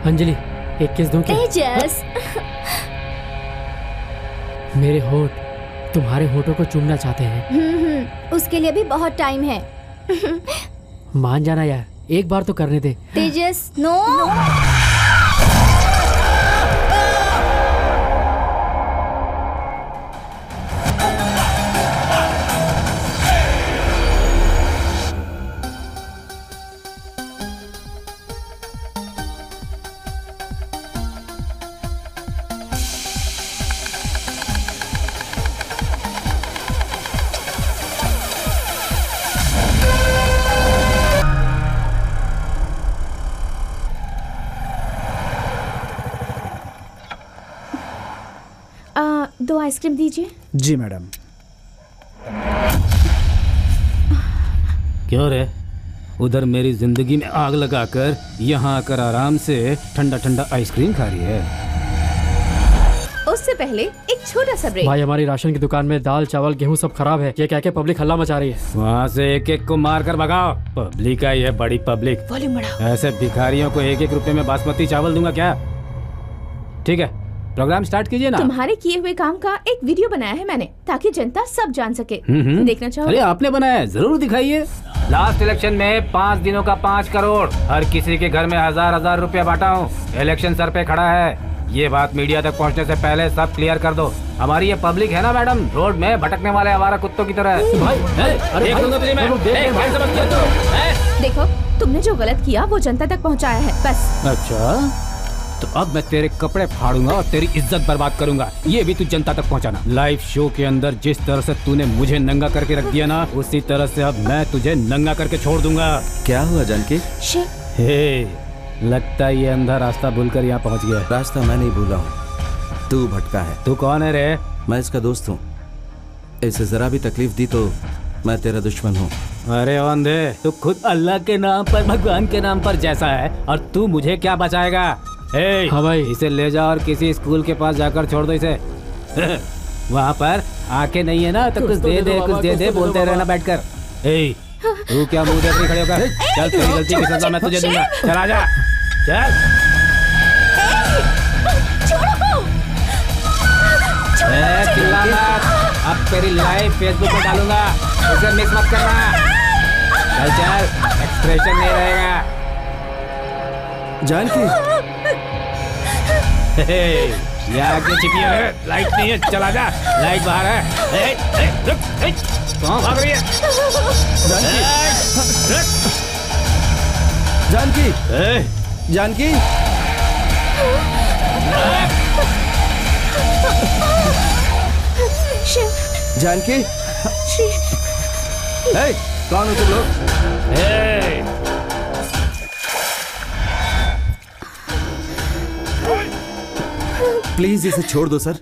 अंजलि, एक किस दूं क्या? तेजस। मेरे होठ तुम्हारे होठों को चूमना चाहते हैं। उसके लिए भी बहुत टाइम है। मान जाना यार, एक बार तो करने दे। तेजस, नो। दो आइसक्रीम दीजिए। जी मैडम। क्यों रे, उधर मेरी जिंदगी में आग लगाकर यहाँ आकर आराम से ठंडा ठंडा आइसक्रीम खा रही है। उससे पहले एक छोटा सा ब्रेक। भाई, हमारी राशन की दुकान में दाल चावल गेहूं सब खराब है, ये कह के पब्लिक हल्ला मचा रही है। वहाँ से एक एक को मार कर भगाओ। पब्लिक आई है, बड़ी पब्लिक। वॉल्यूम बढ़ाओ। ऐसे भिखारियों को 1-1 रुपए में बासमती चावल दूंगा क्या? ठीक है, प्रोग्राम स्टार्ट कीजिए ना। तुम्हारे किए हुए काम का एक वीडियो बनाया है मैंने, ताकि जनता सब जान सके। देखना चाहो? अरे आपने बनाया है, जरूर दिखाइए। लास्ट इलेक्शन में 5 दिनों का 5 करोड़ हर किसी के घर में 1000-1000 रुपया बांटा हूँ। इलेक्शन सर पे खड़ा है, ये बात मीडिया तक पहुँचने से पहले सब क्लियर कर दो। हमारी ये पब्लिक है ना मैडम, रोड में भटकने वाले आवारा कुत्तों की तरह। देखो, तुमने जो गलत किया वो जनता तक पहुंचाया है, बस। अच्छा, तो अब मैं तेरे कपड़े फाड़ूंगा और तेरी इज्जत बर्बाद करूंगा, ये भी तू जनता तक पहुंचाना। लाइव शो के अंदर जिस तरह से तूने मुझे नंगा करके रख दिया ना, उसी तरह से अब मैं तुझे नंगा करके छोड़ दूंगा। क्या हुआ जानकी? हे, लगता है ये अंधा रास्ता भूलकर यहाँ पहुँच गया। रास्ता मैं नहीं भूला हूँ, तू भटका है। तू कौन है रे? मैं इसका दोस्त हूँ। इसे जरा भी तकलीफ दी तो मैं तेरा दुश्मन हूँ। अरे अंधे, तू खुद अल्लाह के नाम पर, भगवान के नाम पर जैसा है, और तू मुझे क्या बचाएगा? हाँ भाई, इसे ले जा और किसी स्कूल के पास जाकर छोड़ दो इसे। वहाँ पर आके नहीं है ना तो कुछ दे दे बोलते रहना बैठकर। तू क्या मुंह देखने खड़े होकर? चल, तेरी गलती की सजा मैं तुझे दूंगा। चल आजा, चल। चिल्ला मत, अब तेरी लाइव फेसबुक पे डालूंगा, उसे मिस मत करना। चल, एक्सप्रेशन नहीं रहेगा। जानकी, यहाँ आगे छिपी है, लाइट नहीं है, चला जा, लाइट बाहर है। कहाँ भाग रही है? जानकी, जानकी, जानकी, कौन हो तुम लोग? प्लीज इसे छोड़ दो सर।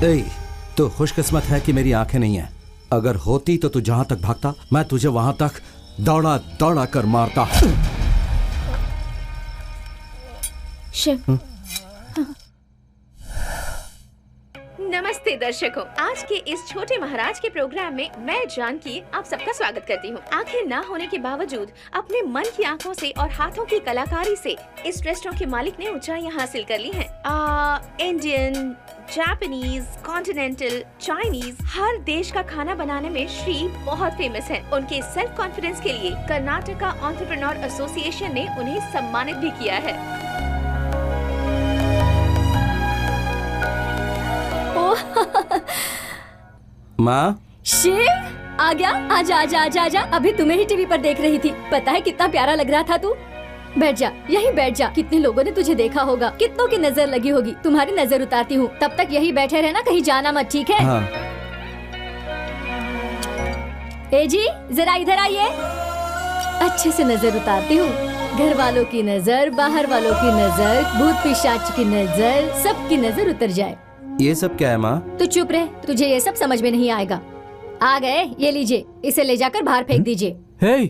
ए, तो खुशकिस्मत है कि मेरी आंखें नहीं है। अगर होती तो तू जहां तक भागता मैं तुझे वहां तक दौड़ा दौड़ा कर मारता। शिव। नमस्ते दर्शकों, आज के इस छोटे महाराज के प्रोग्राम में मैं जानकी आप सबका स्वागत करती हूँ। आंखें ना होने के बावजूद अपने मन की आंखों से और हाथों की कलाकारी से इस रेस्टोरेंट के मालिक ने ऊंचाइयां हासिल कर ली हैं। इंडियन, जापानीज, कॉन्टिनेंटल, चाइनीज, हर देश का खाना बनाने में श्री बहुत फेमस हैं। उनके सेल्फ कॉन्फिडेंस के लिए कर्नाटका एंटरप्रेन्योर एसोसिएशन ने उन्हें सम्मानित भी किया है। माँ, शिव आ गया। आजा आजा आजा आजा। अभी तुम्हें ही टीवी पर देख रही थी। पता है कितना प्यारा लग रहा था तू। बैठ जा, यहीं बैठ जा। कितने लोगों ने तुझे देखा होगा, कितनों की नजर लगी होगी। तुम्हारी नजर उतारती हूँ, तब तक यहीं बैठे रहना, कहीं जाना मत, ठीक है? हाँ। ए जी, जरा इधर आइए। अच्छे से नजर उतारती हूँ। घर वालों की नजर, बाहर वालों की नजर, भूत पिशाच की नजर, सबकी नजर उतर जाए। ये सब क्या है माँ? तू चुप रहे, तुझे ये सब समझ में नहीं आएगा। आ गए, ये लीजिए, इसे ले जाकर बाहर फेंक दीजिए। हे,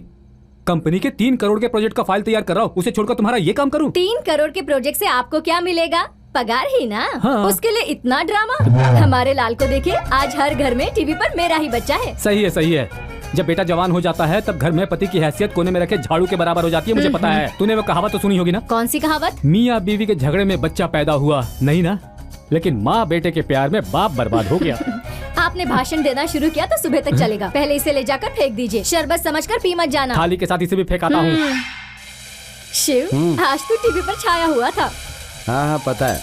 कंपनी के 3 करोड़ के प्रोजेक्ट का फाइल तैयार कर रहा हूँ, उसे छोड़कर तुम्हारा ये काम करूँ? 3 करोड़ के प्रोजेक्ट से आपको क्या मिलेगा? पगार ही ना। हाँ। उसके लिए इतना ड्रामा। हमारे लाल को देखिए, आज हर घर में टीवी पर मेरा ही बच्चा है। सही है, सही है। जब बेटा जवान हो जाता है तब घर में पति की हैसियत कोने में रखे झाड़ू के बराबर हो जाती है, मुझे पता है। तूने वो कहावत तो सुनी होगी ना? कौन सी कहावत? मियाँ बीवी के झगड़े में बच्चा पैदा हुआ, नहीं ना? लेकिन माँ बेटे के प्यार में बाप बर्बाद हो गया। आपने भाषण देना शुरू किया तो सुबह तक चलेगा। पहले इसे ले जाकर फेंक दीजिए। शरबत समझकर पी मत जाना। थाली के साथ इसे भी फेंकाता हूँ। शिव, आज तू टीवी पर छाया हुआ था। हाँ हाँ पता है।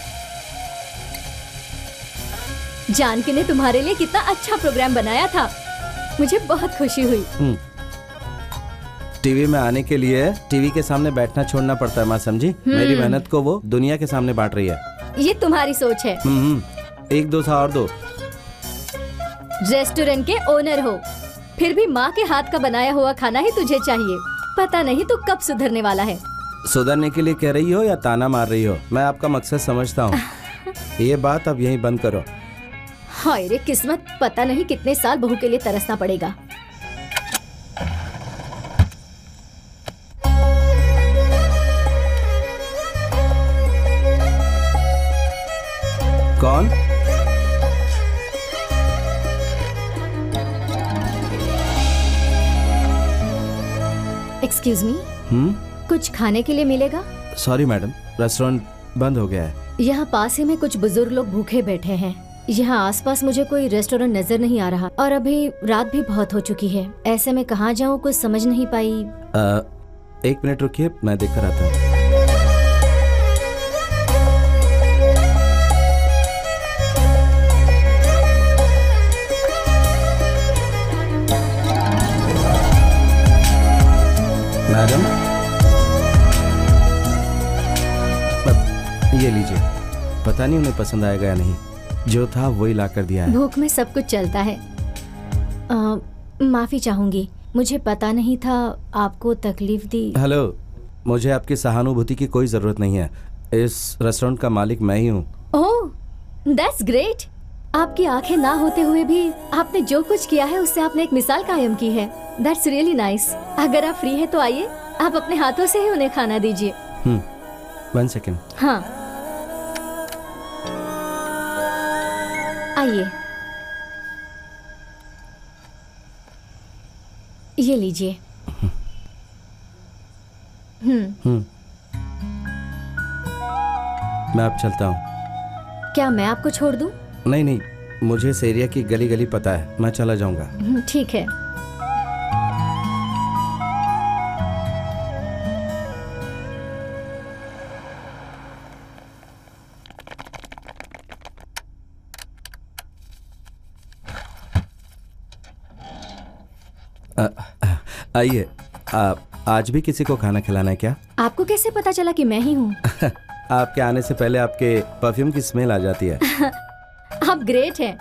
जानकी ने तुम्हारे लिए कितना अच्छा प्रोग्राम बनाया था, मुझे बहुत खुशी हुई। टीवी में आने के लिए टीवी के सामने बैठना छोड़ना पड़ता है माँ, समझी? मेरी मेहनत को वो दुनिया के सामने बांट रही है। ये तुम्हारी सोच है। एक डोसा और दो। रेस्टोरेंट के ओनर हो, फिर भी माँ के हाथ का बनाया हुआ खाना ही तुझे चाहिए। पता नहीं तू कब सुधरने वाला है। सुधरने के लिए कह रही हो या ताना मार रही हो? मैं आपका मकसद समझता हूँ। ये बात अब यहीं बंद करो। हाय रे किस्मत, पता नहीं कितने साल बहू के लिए तरसना पड़ेगा। कौन? एक्सक्यूज मी, कुछ खाने के लिए मिलेगा? सॉरी मैडम, रेस्टोरेंट बंद हो गया है। यहाँ पास ही में कुछ बुजुर्ग लोग भूखे बैठे हैं। यहाँ आसपास मुझे कोई रेस्टोरेंट नजर नहीं आ रहा और अभी रात भी बहुत हो चुकी है। ऐसे में कहाँ जाऊँ, कुछ समझ नहीं पाई। 1 मिनट रुकिए, मैं देखकर आता हूँ। मैडम, ये लीजिए। पता नहीं उन्हें पसंद आएगा या नहीं, जो था वही ला कर दिया है। भूख में सब कुछ चलता है। माफी चाहूंगी, मुझे पता नहीं था आपको तकलीफ दी। हेलो, मुझे आपकी सहानुभूति की कोई जरूरत नहीं है। इस रेस्टोरेंट का मालिक मैं ही हूँ। ओह, दैट्स ग्रेट। आपकी आंखें ना होते हुए भी आपने जो कुछ किया है उससे आपने एक मिसाल कायम की है। That's really nice. अगर आप फ्री है तो आइए, आप अपने हाथों से ही उन्हें खाना दीजिए। 1 सेकेंड। हाँ आइए, ये लीजिए। मैं अब चलता हूँ। क्या मैं आपको छोड़ दूं? नहीं नहीं, मुझे इस एरिया की गली गली पता है, मैं चला जाऊंगा। ठीक है। आइए। आज भी किसी को खाना खिलाना है क्या? आपको कैसे पता चला कि मैं ही हूँ? आपके आने से पहले आपके परफ्यूम की स्मेल आ जाती है। आप ग्रेट हैं।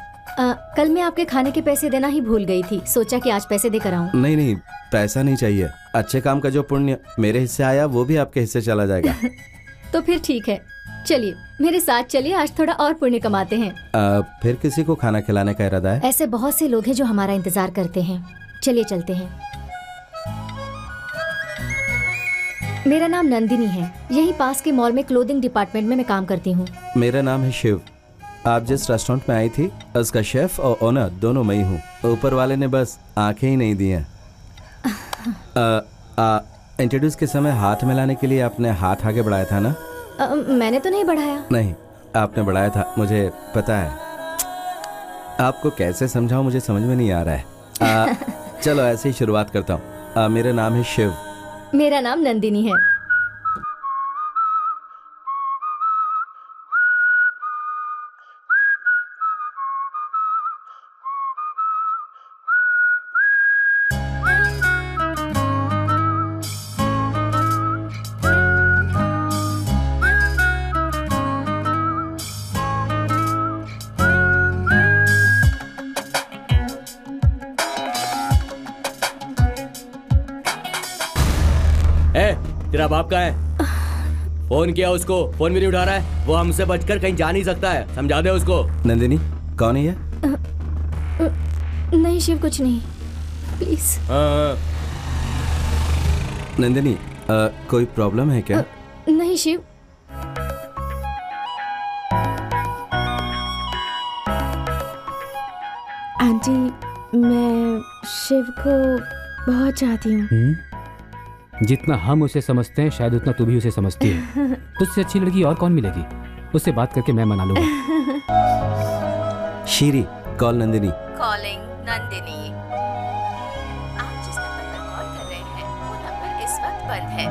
कल मैं आपके खाने के पैसे देना ही भूल गई थी, सोचा कि आज पैसे देकर आऊं। नहीं नहीं, पैसा नहीं चाहिए। अच्छे काम का जो पुण्य मेरे हिस्से आया वो भी आपके हिस्से चला जाएगा। तो फिर ठीक है, चलिए मेरे साथ चलिए, आज थोड़ा और पुण्य कमाते हैं। फिर किसी को खाना खिलाने का इरादा है? ऐसे बहुत से लोग हैं जो हमारा इंतजार करते हैं। चलिए चलते हैं। मेरा नाम नंदिनी है, यहीं पास के मॉल में क्लोथिंग डिपार्टमेंट में मैं काम करती हूँ। मेरा नाम है शिव। आप जिस रेस्टोरेंट में आई थी उसका शेफ और ओनर दोनों मैं ही हूँ। ऊपर वाले ने बस आंखें ही नहीं दी हैं। इंट्रोड्यूस के समय हाथ मिलाने के लिए आपने हाथ आगे बढ़ाया था ना? मैंने तो नहीं बढ़ाया। नहीं, आपने बढ़ाया था, मुझे पता है। आपको कैसे समझाऊं मुझे समझ में नहीं आ रहा है। चलो ऐसे ही शुरुआत करता हूँ। मेरा नाम है शिव। मेरा नाम नंदिनी है। तेरा बाप का है? फोन किया उसको, फोन भी नहीं उठा रहा है। वो हमसे बचकर कहीं जा नहीं सकता है, समझा दे उसको। नंदिनी कौन है ये? नहीं शिव, कुछ नहीं, प्लीज। नंदिनी कोई प्रॉब्लम है क्या? नहीं शिव। आंटी, मैं शिव को बहुत चाहती हूँ। जितना हम उसे समझते हैं शायद उतना तू भी उसे समझती है। तुझसे अच्छी लड़की और कौन मिलेगी? उससे बात करके मैं मना लूंगा। शीरी, कॉल नंदिनी। कॉलिंग नंदिनी। आप जिस नंबर पर कॉल कर रहे हैं वो नंबर इस वक्त बंद है।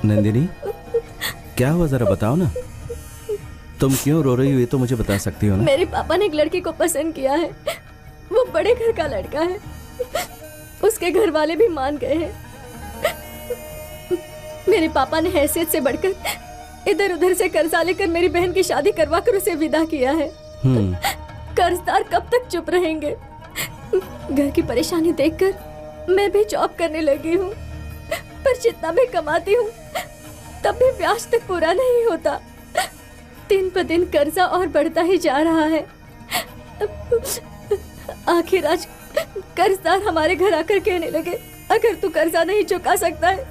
नंदिनी क्या हुआ, जरा बताओ ना। तुम क्यों रो रही हो ये तो मुझे बता सकती हो ना? मेरे पापा ने एक लड़की को पसंद किया है। वो बड़े घर का लड़का है। उसके घर वाले भी मान गए हैं। मेरे पापा ने हैसियत से बढ़कर इधर उधर से कर्जा लेकर मेरी बहन की शादी करवा कर उसे विदा किया है। कर्जदार कब तक चुप रहेंगे? घर की परेशानी देखकर मैं भी जॉब करने लगी हूँ, पर जितना भी कमाती हूँ तब भी ब्याज तक पूरा नहीं होता। दिन पर दिन कर्जा और बढ़ता ही जा रहा है। आखिर आज कर्जदार हमारे घर आकर कहने लगे, अगर तू कर्जा नहीं चुका सकता है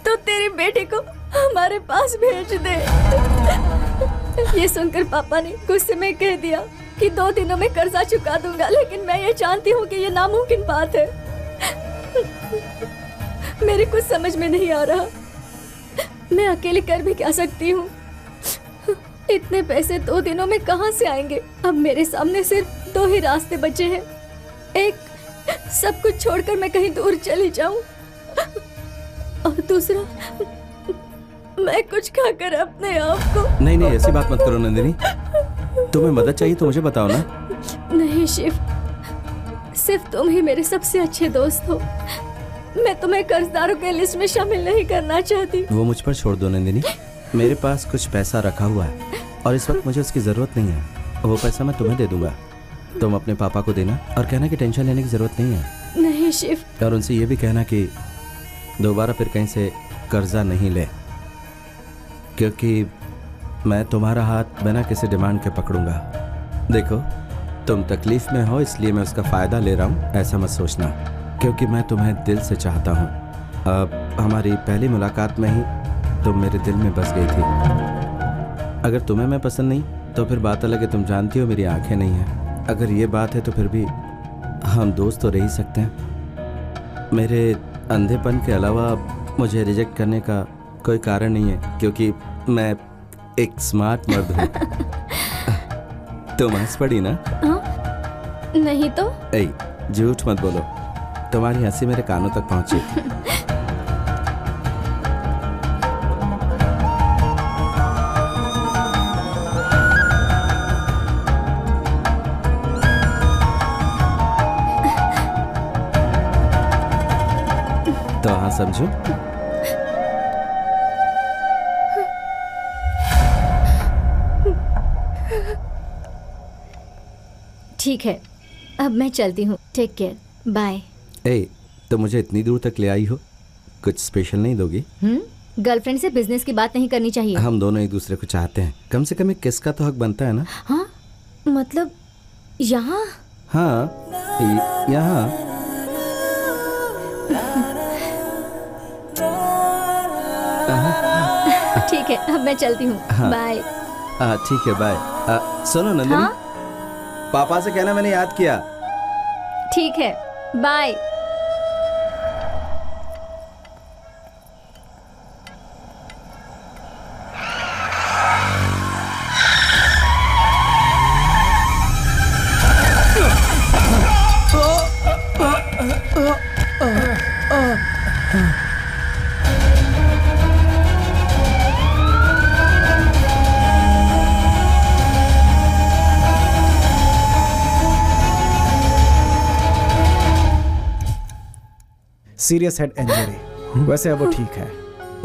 तो तेरी बेटी को हमारे पास भेज दे। ये सुनकर पापा ने गुस्से में कह दिया कि 2 दिनों में कर्जा चुका दूंगा, लेकिन मैं ये जानती हूँ कि ये नामुमकिन बात है। मेरे कुछ समझ में नहीं आ रहा, मैं अकेले कर भी क्या सकती हूँ? इतने पैसे 2 दिनों में कहाँ से आएंगे? अब मेरे सामने सिर्फ 2 ही रास्ते बचे हैं। एक, सब कुछ छोड़कर मैं कहीं दूर चली जाऊं, और दूसरा, मैं कुछ खाकर अपने आप को। नहीं नहीं, ऐसी बात मत करो नंदिनी। तुम्हें मदद चाहिए तो मुझे बताओ ना। नहीं शिव, सिर्फ तुम ही मेरे सबसे अच्छे दोस्त हो। मैं तुम्हें कर्जदारों के लिस्ट में शामिल नहीं करना चाहती। वो मुझ पर छोड़ दो नंदिनी। मेरे पास कुछ पैसा रखा हुआ है और इस वक्त मुझे उसकी जरूरत नहीं है। वो पैसा मैं तुम्हें दे दूंगा, तुम अपने पापा को देना और कहना कि टेंशन लेने की जरूरत नहीं है। नहीं शिव। और उनसे ये भी कहना कि दोबारा फिर कहीं से कर्जा नहीं ले, क्योंकि मैं तुम्हारा हाथ बिना किसी डिमांड के पकड़ूंगा। देखो, तुम तकलीफ में हो इसलिए मैं उसका फ़ायदा ले रहा हूँ, ऐसा मत सोचना, क्योंकि मैं तुम्हें दिल से चाहता हूँ। अब हमारी पहली मुलाकात में ही तुम मेरे दिल में बस गई थी। अगर तुम्हें मैं पसंद नहीं तो फिर बात अलग है, तुम जानती हो मेरी आंखें नहीं हैं। अगर ये बात है तो फिर भी हम दोस्त तो रह ही सकते हैं। मेरे अंधेपन के अलावा मुझे रिजेक्ट करने का कोई कारण नहीं है, क्योंकि मैं एक स्मार्ट मर्द हूँ। तुम हंस पड़ी ना? नहीं तो? झूठ मत बोलो, तुम्हारी हंसी मेरे कानों तक पहुंची। तो हाँ समझो। ठीक है, अब मैं चलती हूँ। Take care, bye. ए, तो मुझे इतनी दूर तक ले आई हो, कुछ स्पेशल नहीं दोगी? गर्लफ्रेंड से बिजनेस की बात नहीं करनी चाहिए। हम दोनों एक दूसरे को चाहते हैं, कम से कम एक किस का तो हक बनता है ना। हाँ, मतलब यहाँ? हाँ, यहाँ। ठीक है, अब मैं चलती हूँ। हाँ। बाय। ठीक है, बाय। सुनो नंदिनी, हाँ? पापा से कहना मैंने याद किया। ठीक है, बाय। Serious head injury. वैसे अब वो ठीक है।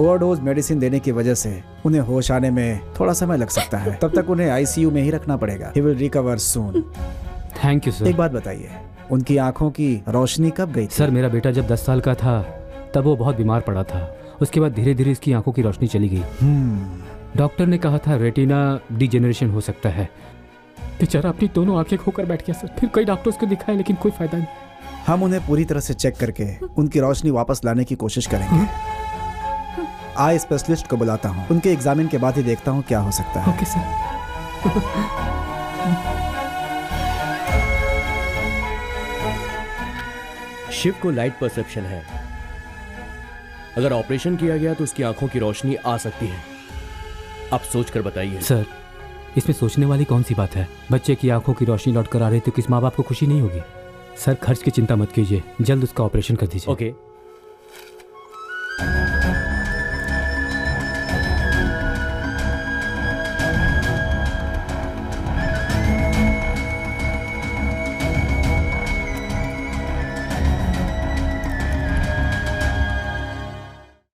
ओवरडोज मेडिसिन देने की वजह से उन्हें होश आने में थोड़ा समय लग सकता है। तब तक उन्हें आईसीयू में ही रखना पड़ेगा। He will recover soon. Thank you sir. एक बात बताइए, उनकी आंखों की रोशनी कब गई थी? सर, मेरा बेटा जब 10 साल का था तब वो बहुत बीमार पड़ा था। उसके बाद धीरे धीरे इसकी आंखों की रोशनी चली गई। डॉक्टर ने कहा था रेटिना डिजेनरेशन हो सकता है। बेचारा अपनी दोनों आंखें खोकर बैठ गया सर। फिर कई डॉक्टर्स को दिखाया लेकिन कोई फायदा नहीं। हम उन्हें पूरी तरह से चेक करके उनकी रोशनी वापस लाने की कोशिश करेंगे। आई स्पेशलिस्ट को बुलाता हूँ, उनके एग्जामिन के बाद ही देखता हूँ क्या हो सकता है। Okay sir. शिव को लाइट परसेप्शन है। अगर ऑपरेशन किया गया तो उसकी आंखों की रोशनी आ सकती है। आप सोच कर बताइए। सर, इसमें सोचने वाली कौन सी बात है? बच्चे की आंखों की रोशनी लौट कर आ रही तो किस माँ बाप को खुशी नहीं होगी? सर, खर्च की चिंता मत कीजिए, जल्द उसका ऑपरेशन कर दीजिए। ओके।